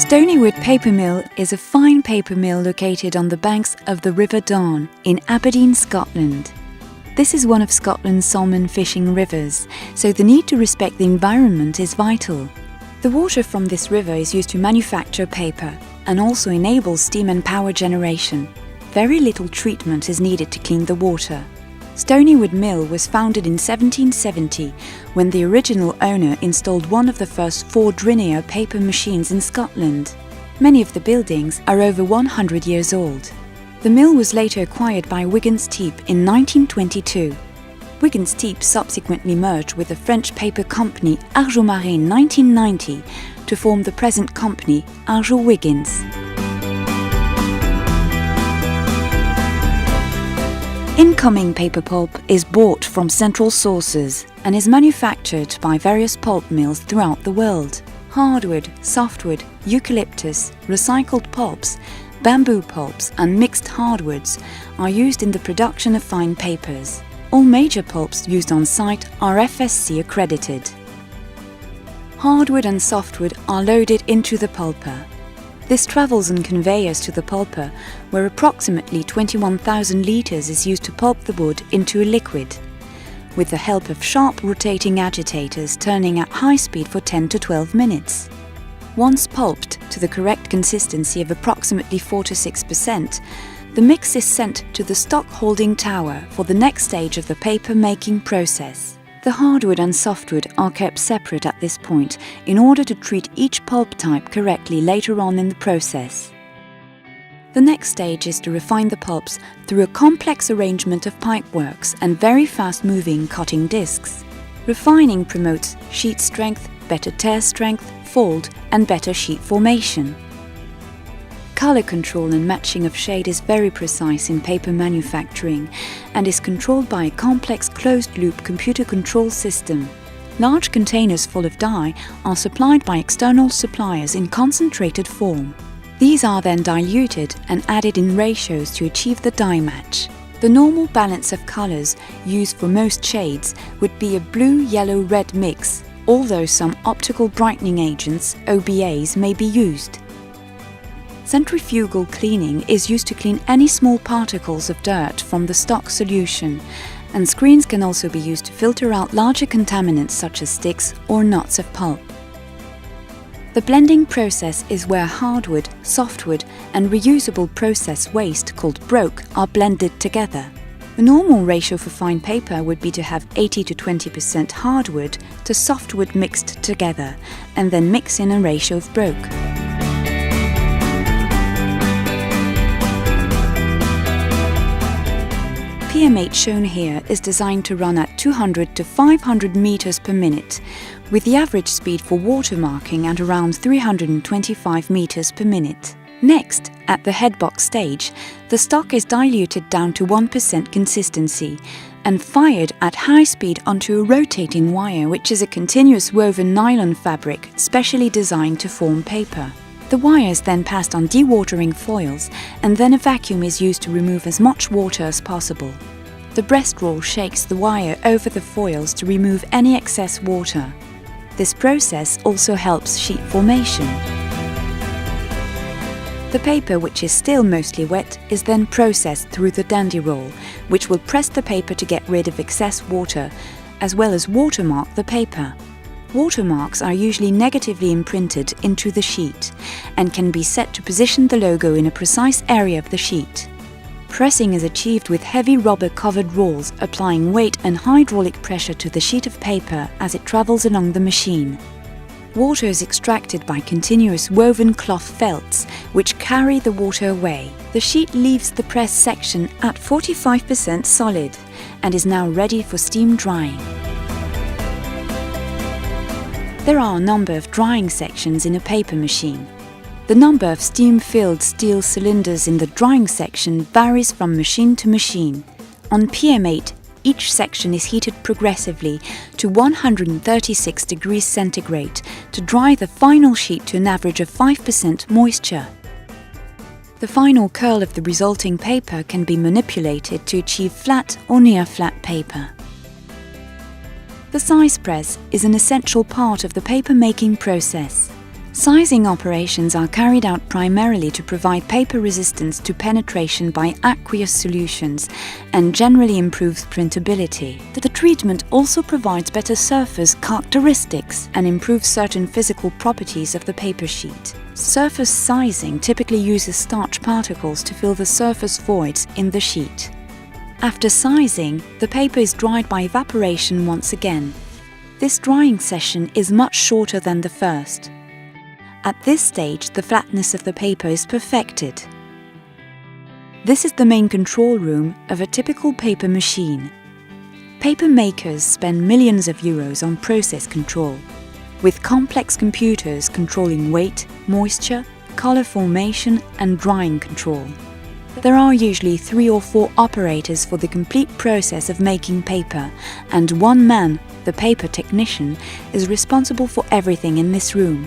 Stonywood Paper Mill is a fine paper mill located on the banks of the River Don in Aberdeen, Scotland. This is one of Scotland's salmon fishing rivers, so the need to respect the environment is vital. The water from this river is used to manufacture paper and also enables steam and power generation. Very little treatment is needed to clean the water. Stonywood Mill was founded in 1770 when the original owner installed one of the first 4 Drinier paper machines in Scotland. Many of the buildings are over 100 years old. The mill was later acquired by Wiggins Teep in 1922. Wiggins Teep subsequently merged with the French paper company Arjoux Marin in 1990 to form the present company Arjoux Wiggins. Incoming paper pulp is bought from central sources and is manufactured by various pulp mills throughout the world. Hardwood, softwood, eucalyptus, recycled pulps, bamboo pulps and mixed hardwoods are used in the production of fine papers. All major pulps used on site are FSC accredited. Hardwood and softwood are loaded into the pulper. This travels on conveyors to the pulper, where approximately 21,000 litres is used to pulp the wood into a liquid, with the help of sharp rotating agitators turning at high speed for 10 to 12 minutes. Once pulped to the correct consistency of approximately 4 to 6%, the mix is sent to the stock holding tower for the next stage of the paper making process. The hardwood and softwood are kept separate at this point in order to treat each pulp type correctly later on in the process. The next stage is to refine the pulps through a complex arrangement of pipeworks and very fast-moving cutting discs. Refining promotes sheet strength, better tear strength, fold, and better sheet formation. Color control and matching of shade is very precise in paper manufacturing and is controlled by a complex closed-loop computer control system. Large containers full of dye are supplied by external suppliers in concentrated form. These are then diluted and added in ratios to achieve the dye match. The normal balance of colors used for most shades would be a blue-yellow-red mix, although some optical brightening agents, OBAs, may be used. Centrifugal cleaning is used to clean any small particles of dirt from the stock solution, and screens can also be used to filter out larger contaminants such as sticks or knots of pulp. The blending process is where hardwood, softwood, and reusable process waste called broke are blended together. The normal ratio for fine paper would be to have 80 to 20% hardwood to softwood mixed together, and then mix in a ratio of broke. PM8 shown here is designed to run at 200 to 500 meters per minute, with the average speed for watermarking at around 325 meters per minute. Next, at the headbox stage, the stock is diluted down to 1% consistency and fired at high speed onto a rotating wire, which is a continuous woven nylon fabric specially designed to form paper. The wire is then passed on dewatering foils, and then a vacuum is used to remove as much water as possible. The breast roll shakes the wire over the foils to remove any excess water. This process also helps sheet formation. The paper, which is still mostly wet, is then processed through the dandy roll, which will press the paper to get rid of excess water, as well as watermark the paper. Watermarks are usually negatively imprinted into the sheet and can be set to position the logo in a precise area of the sheet. Pressing is achieved with heavy rubber-covered rolls applying weight and hydraulic pressure to the sheet of paper as it travels along the machine. Water is extracted by continuous woven cloth felts, which carry the water away. The sheet leaves the press section at 45% solid and is now ready for steam drying. There are a number of drying sections in a paper machine. The number of steam-filled steel cylinders in the drying section varies from machine to machine. On PM8, each section is heated progressively to 136 degrees centigrade to dry the final sheet to an average of 5% moisture. The final curl of the resulting paper can be manipulated to achieve flat or near-flat paper. The size press is an essential part of the paper-making process. Sizing operations are carried out primarily to provide paper resistance to penetration by aqueous solutions and generally improves printability. The treatment also provides better surface characteristics and improves certain physical properties of the paper sheet. Surface sizing typically uses starch particles to fill the surface voids in the sheet. After sizing, the paper is dried by evaporation once again. This drying session is much shorter than the first. At this stage, the flatness of the paper is perfected. This is the main control room of a typical paper machine. Paper makers spend millions of euros on process control, with complex computers controlling weight, moisture, color formation and drying control. There are usually 3 or 4 operators for the complete process of making paper, and one man, the paper technician, is responsible for everything in this room.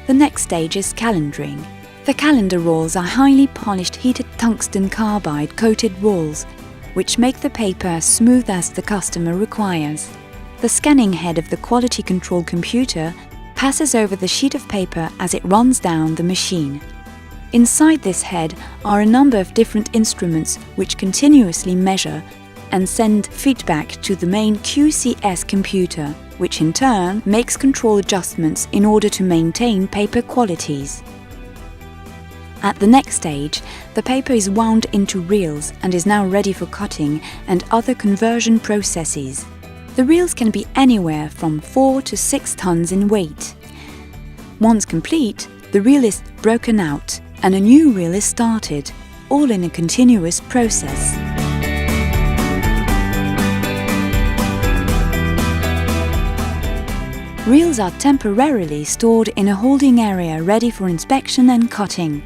The next stage is calendering. The calendar rolls are highly polished heated tungsten carbide coated rolls, which make the paper as smooth as the customer requires. The scanning head of the quality control computer passes over the sheet of paper as it runs down the machine. Inside this head are a number of different instruments which continuously measure and send feedback to the main QCS computer, which in turn makes control adjustments in order to maintain paper qualities. At the next stage, the paper is wound into reels and is now ready for cutting and other conversion processes. The reels can be anywhere from 4 to 6 tons in weight. Once complete, the reel is broken out and a new reel is started, all in a continuous process. Reels are temporarily stored in a holding area ready for inspection and cutting.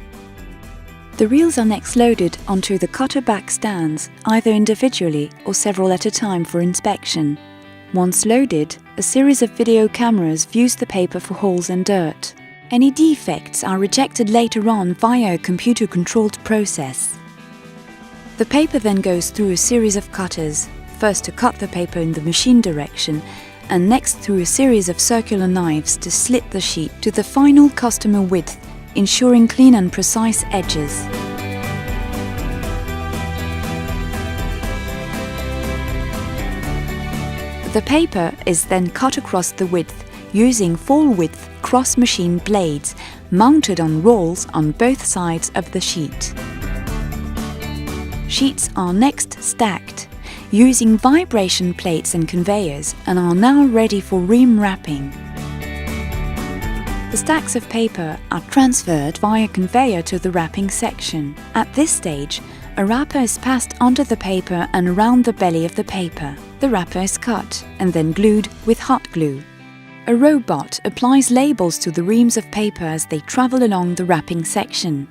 The reels are next loaded onto the cutter back stands, either individually or several at a time for inspection. Once loaded, a series of video cameras views the paper for holes and dirt. Any defects are rejected later on via a computer-controlled process. The paper then goes through a series of cutters, first to cut the paper in the machine direction, and next through a series of circular knives to slit the sheet to the final customer width, ensuring clean and precise edges. The paper is then cut across the width using full-width cross-machine blades mounted on rolls on both sides of the sheet. Sheets are next stacked using vibration plates and conveyors and are now ready for ream wrapping. The stacks of paper are transferred via conveyor to the wrapping section. At this stage, a wrapper is passed onto the paper and around the belly of the paper. The wrapper is cut and then glued with hot glue. A robot applies labels to the reams of paper as they travel along the wrapping section.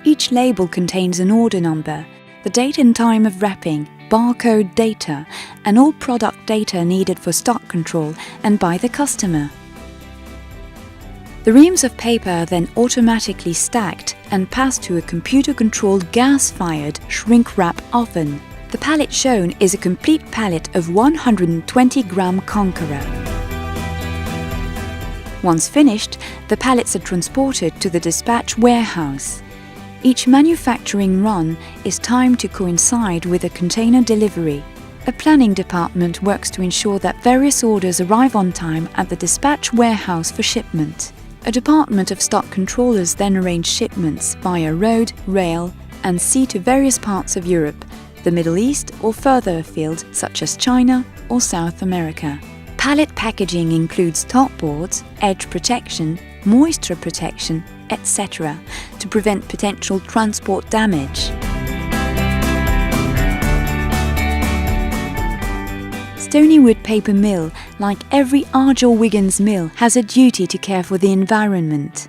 Each label contains an order number, the date and time of wrapping, barcode data, and all product data needed for stock control and by the customer. The reams of paper are then automatically stacked and passed to a computer-controlled gas-fired shrink-wrap oven. The pallet shown is a complete pallet of 120-gram Conqueror. Once finished, the pallets are transported to the dispatch warehouse. Each manufacturing run is timed to coincide with a container delivery. A planning department works to ensure that various orders arrive on time at the dispatch warehouse for shipment. A department of stock controllers then arrange shipments via road, rail, and sea to various parts of Europe, the Middle East or further afield such as China or South America. Pallet packaging includes top boards, edge protection, moisture protection, etc. to prevent potential transport damage. Stonywood Paper Mill, like every Argyll Wiggins mill, has a duty to care for the environment.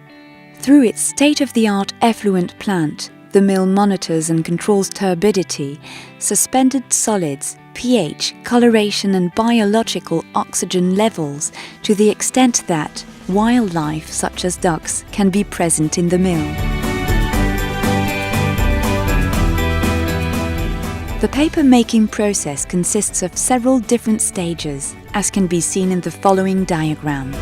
Through its state-of-the-art effluent plant, the mill monitors and controls turbidity, suspended solids, pH, coloration and biological oxygen levels to the extent that wildlife such as ducks can be present in the mill. The paper-making process consists of several different stages, as can be seen in the following diagram.